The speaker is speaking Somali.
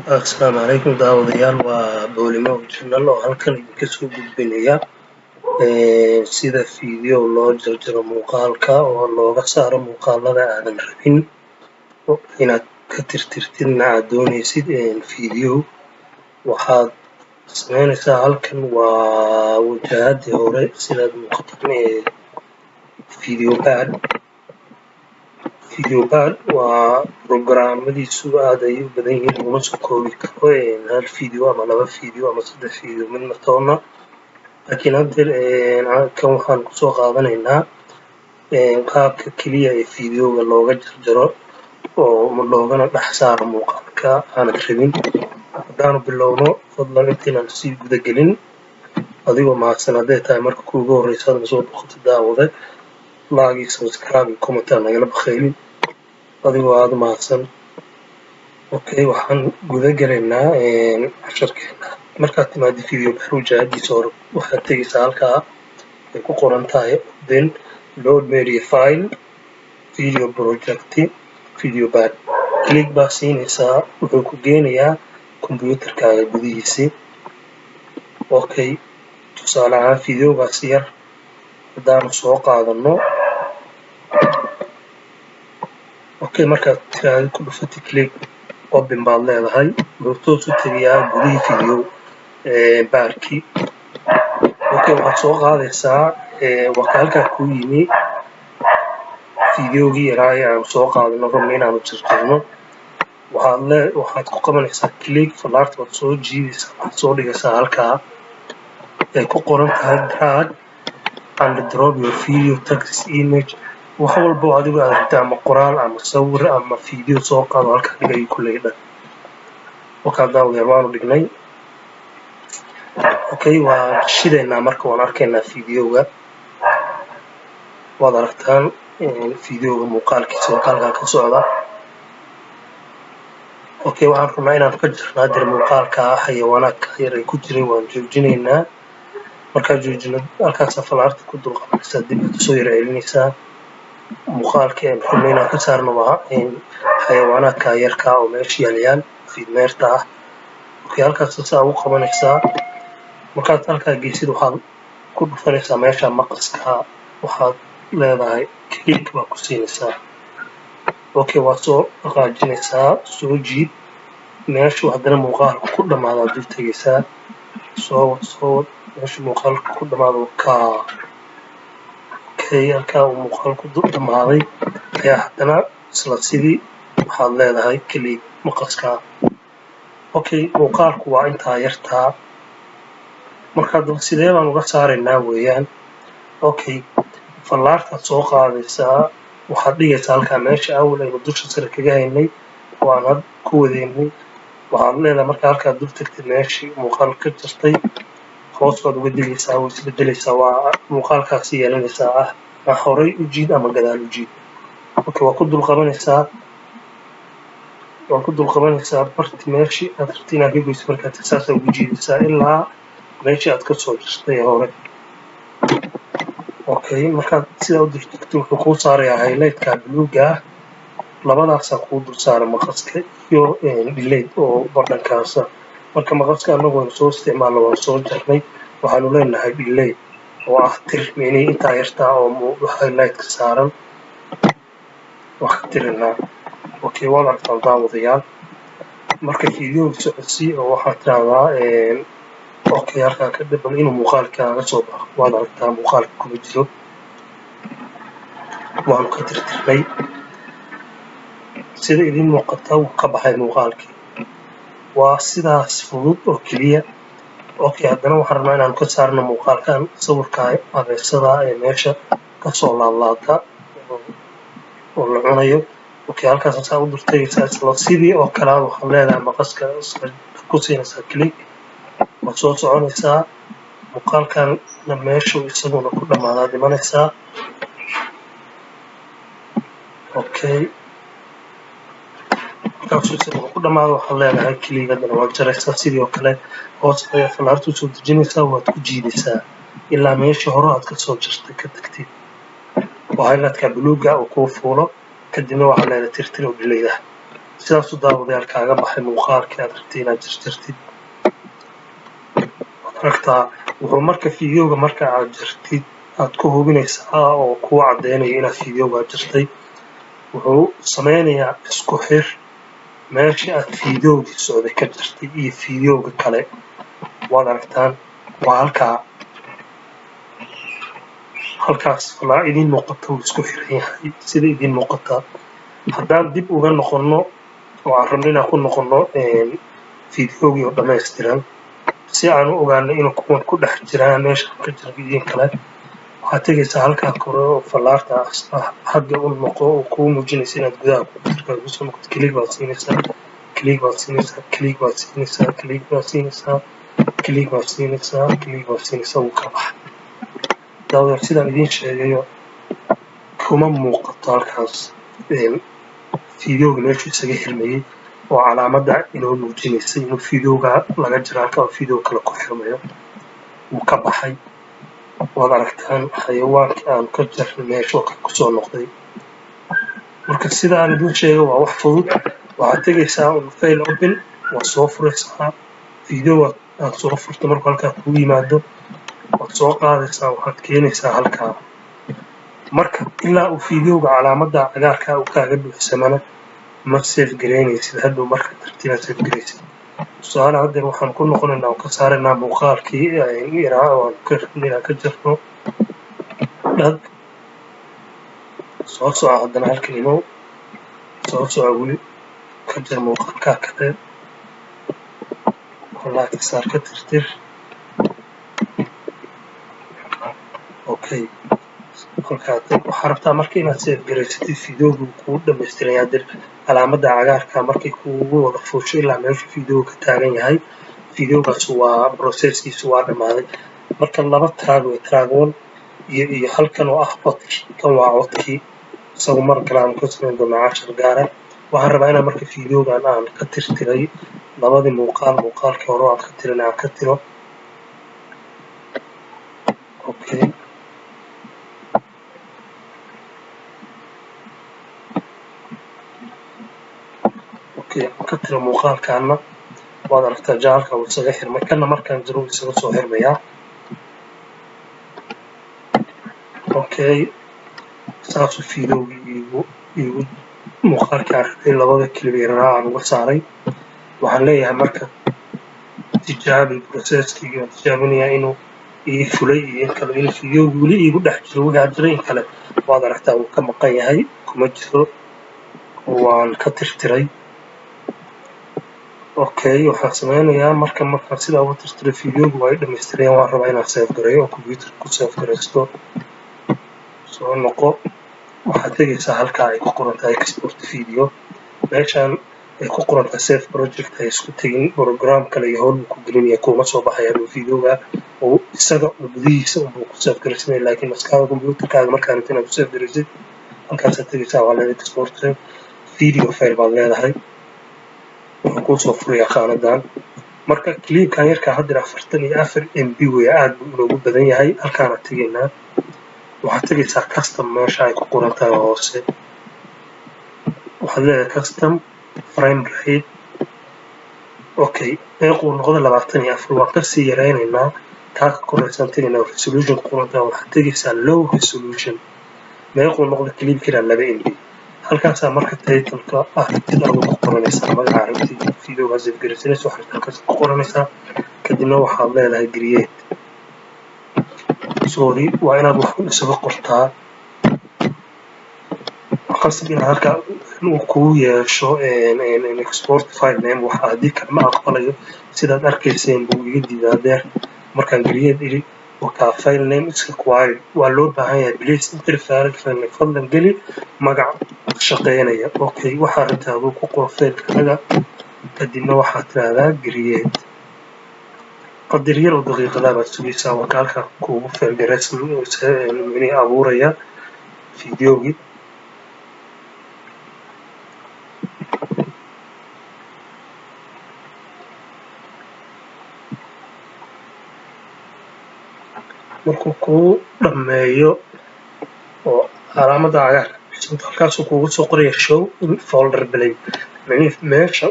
Asalaamu calaykum daawadayaal waa boolimo channel oo halkan idinka soo gudbinaya sida video loo jarjaro muuqaalka oo looga saaro muuqaalada aadan rabin inaad ka tirtirtidna aad doonaysid video waxaad sameynaysaa halkan waa wajahadii hore sidaad muuqatan video pad waa programmadiisu aad ay u badan yihiin laguma soo koobi karo hal video ama laba video ama saddex video midna toona laakiin hadda kan waxaan kusoo qaadanaynaa qaabka keliya ee videoga looga jarjaro oo loogana dhex saaro muuqaalka aanad rabin. haddaanu bilowno fadlan intaynaan sii guda gelin adigoo mahadsan hadday tahay marka kuugu horreysa aad soo boqoto daawade like subscribe iyo comment aan nagala bakhaylin adigoo aad mahadsan. okay waxaan guda gelaynaa casharkeena. markaad timaado video pad wajahadiisa hore waxaad tegaysaa halkaa ay ku qoran tahay then load media file video project video pad click baa siinaysaa wuxuu ku geenayaa computerkaaga gudihiisii. okay tusaale ahaan videogaas yar haddaanu soo qaadano okay markaad tiraahdo ku dhufatay click open baad leedahay wuxuu toos u tegayaa gudihii video baarkii. okay waxaad soo qaadaysaa waxa halkaa kuu yimi videogii yaraa ee aan soo qaadano rabno inaanu jarjarno waxaad ku qabanaysaa click falaarta waad soo jiidaysaa waxaad soo dhigaysaa halkaa ay ku qoran tahay drag and drop your video text image wax walbo adigu aad rabto ama qoraal ama sawir ama video soo qaado halkaa dhigay kulley dhan. wakaa daawadayaal waanu dhignay. okay waan shidaynaa marka waan arkaynaa videoga waad aragtaan videoga muuqaalkiisa halkaa ka socda. okay waxaan rabnaa inaan ka jarnaa dir muuqaalka xayawaanaadka yar ay ku jiray waan joojinaynaa. markaad joojino halkaas falaarta ku dul qabanaysaa dib aad soo yar celinaysaa muuqaalkii aan rabnay inaan ka saarno waa xayawaanaadka yarka oo meesha yaalyaan fiidmeerta ah. okay halkaas saa ugu qabanaysaa markaad halkaa geysid waxaad ku dhufanaysaa meesha maqaska waxaad leedahay click baa ku siinaysaa. okay waad soo dhaqaajinaysaa soo jiid meeshu haddana muuqaalka ku dhammaadaad dul tegaysaa soo meesha muuqaalka ku dhammaado halkaa uu muuqaalku dul dhammaaday ayaa haddana isla sidii waxaad leedahay click maqaska. okay muuqaalku waa intaa yartaa markaa daba sidee baan uga saaraynaa weeyaan. okay fallaartaad soo qaadaysaa waxaad dhigaysaa halkaa meesha awal aynu dusha sare kaga haynay waan had ku wadeynay waxaad leedahay markaa halkaad dul tagtay meeshii muuqaal ka jartay hoos baad uga degaysaa way isbedelaysaa waa muuqaalkaasi yeelanaysaa horay u jiid ama gadaal u jiid. okay waa ku dul qabanaysaa barti meeshii aad rabtay inaad ka goyso markaad saasaa ugu jiidaysaa ilaa meeshii aad ka soo jirtay hore. okay markaad sidaa u dirtagto wuxuu kuu saarayaa highlightka buluuga ah labadaasaa kuu dul saara maqaska iyo delete oo badhankaasa. marka maqaska annagu waan soo isticmaalno waan soo jarnay waxaanu leenahay delete oo ah tir meenihi intaa yartaa oo highlightka saaran wax ka tirinaa. okay waad aragtaan daawadayaal marka videoga socodsii oo waxaad tiraahdaa okay halkaa ka dhibal inuu muuqaalkaaga soo baxo waad aragtaa muuqaalka kuma jiro waanu ka tirtirnay sida idin muuqata wuu ka baxay muuqaalkii waa sidaas fudud oo keliya. okay haddana waxaan rabnaa inaanu ka saarno muuqaalkan sawirka abeesada ee meesha kasoo laalaata oo la cunayo. okay halkaas saa u durtagaysaa isla sidii oo kale waxaad leedahay maqaska ku siinaysaa click waad soo soconaysaa muuqaalkanna meeshu isaguna ku dhammaadaad imanaysaa. okay markaasuu isaguna ku dhammaado waxaad leedahay click haddana waad jaraysaa sidii oo kale hoos ayaa falaarta usoo dejinaysaa waad ku jiidaysaa ilaa meeshii hore aad ka soo jartay ka tagtid oo highlightka buluuga uu kuu fuulo kadibna waxaad leedahay tirtir oo delete ah. sidaasuu daawadayaal kaaga baxay muuqaalkii aad rabtay inaad jarjartid. waad aragtaa wuxuu marka fiidiyowga marka aad jartid aad ku hubinaysaa oo kuu caddeynaya inaad fiidiyowga jartay. wuxuu sameynayaa isku xir meeshii aad fiidiyowgii socday ka jartay iyo fiidiyowga kale. waad aragtaan waa halkaas falaa idiin muuqata wuu isku xiran yahay sida idiin muuqata. haddaan dib uga noqonno oo aan rabno inaan ku noqonno fiidiyowgii oo dhammaystiran si aan u ogaano inuu kuwan ku dhex jiraan meesha ka jira fiidiyoyin kale, waxaad tegaysaa halkaa kore oo fallaarta xagga u noqo oo kuu muujinaysa inaad gudaha computerka ugu soo noqoto. click baad siinaysaa, click baad siinaysaa, click baad siinaysaa, click baad siinaysaa, click baad siinaysaa, click baad siinaysaa, wuu ka baxay. daawadayaal sidaan idiin sheegayo kuma muuqato halkaas fiidiyowga meeshuu isaga xirmayay oo calaamadda inoo muujinaysa inuu fiidiyowga laga jiro halka oo fiidiyow kale ku xirmayo. wuu ka baxay. waad aragtaan xayawaankii aan ka jarnay meeshuu kusoo noqday. marka sida aan idiin sheego waa wax fudud. waxaad tegaysaa file open, waad soo furaysaa fiidiyow aad soo furto. markuu halkaa kugu yimaado waad soo qaadaysaa, waxaad keenaysaa halkaa. marka ilaa uu fiidiyowga calaamadda cagaarka uu kaaga buuxsamana ma save garaynaysid. hadhow markaad rabtid inaad save garaysid. tusaale haddeer waxaan ku noqonaynaa oo ka saaraynaa muuqaalkii yaraa oo aan ka rabnay inaan ka jarno. dhag soo soco haddana halkan imow, soo soco weli ka jar muuqaalkaa kale. wallaahi ka saar, ka tirtir. okay waxaa rabtaa marka inaad save garaysatid fiidiyowga kuu dhammaystiran yahay. calaamadda cagaarka markay kuugu wada fuusho ilaa meeshu fiidiyowga ka taagan yahay, fiidiyowgaas waa processkiisu waa dhammaaday. marka laba track way, track 1 iyo halkan oo ah codkii. kan waa codkii, isagu mar kale aan ka samayn doonaa cashar gaara. waxaan rabaa inaan marka fiidiyowgan aan ka tirtiray labadii muuqaalkii hore aan ka tirin aan ka tiro. okay aan ka tiro muuqaalkaana waad aragtaa jaalka uu isaga xirmay. kana markaan jiro wuu isaga soo xirmayaa. okay saasuu fiidiyowgii iigu muuqaalkii aan rabay labada kilib yaraa aan uga saaray. waxaan leeyahay marka tijaabi processkii aan tijaabinayaa inuu ii fulay iyo in kale, inuu fiidiyowgii weli iigu dhex jiro waxaa jira in kale. waad aragtaa wuu ka maqan yahay, kuma jiro, waan ka tirtiray. okay waxaan sameynayaa markaan sidaa uga tirtiray fiidiyowga waa i dhammaystirayaan. waan rabaa inaan save gareeyo oo computerka ku save garaysto. soo noqo, waxaad tegaysaa halkaa ay ku qoran tahay export video. meeshaan ay ku qoran tahay save project ay isku tegin program kale iyo howl ku gelinaya kuma soo baxaya hadhow fiidiyowga oo isaga gudihiisa unbuu ku save garaysanaya. laakiin maskaxda computerkaaga markaa rabtid inaad ku save garaysid halkaasaad tegaysaa, waa leedahay export video file baad leedahay. wuxuu kuu soo furayaa qaanadan. marka clipkan yarkaa haddeer 44 MB wey, aad buu inoogu badan yahay. halkaana tegaynaa, waxaad tegaysaa custom meesha ay ku qoran tahay hoose. waxaad leedahay custom frame rate. okay meequu noqdo 24. waan kasii yaraynaynaa, taa ka koraysaan tegaynaa resolution ku qoran tahay. waxaad tegaysaa low resolution. meequu noqdo clipkina 2 MB. halkaasaa marka titleka aragtid adoo ku qoranaysaa magaca aragtid fiidiyowga save garaysanaysa. waxaad halkaas ku qoranaysaa, kadibna waxaad leedahay create. sorry waa inaad wax isaga qortaa. qasab inaad halkaa inuu kuu yeesho export file name. waxa haddii kale ma aqbalayo. sidaad arkayseen buu iga diiday haddeer markaan create iri. wakaa file name is required. waa loo baahan yahay please enter file name. fadlan geli magac shaqeynaya. okay waxaa rabtaa aduu ku qoro faylkaaga, kadibna waxaad tiraahdaa create. qadar yar oo daqiiqadaa baad sugaysaa. waa halkaa kuugu fayl garaysan abuuraya fiidiyowgii. markuu kuu dhammeeyo oo calaamadda cagaarka halkaasuu kuugu soo qoraya show in folder play. يعني meesha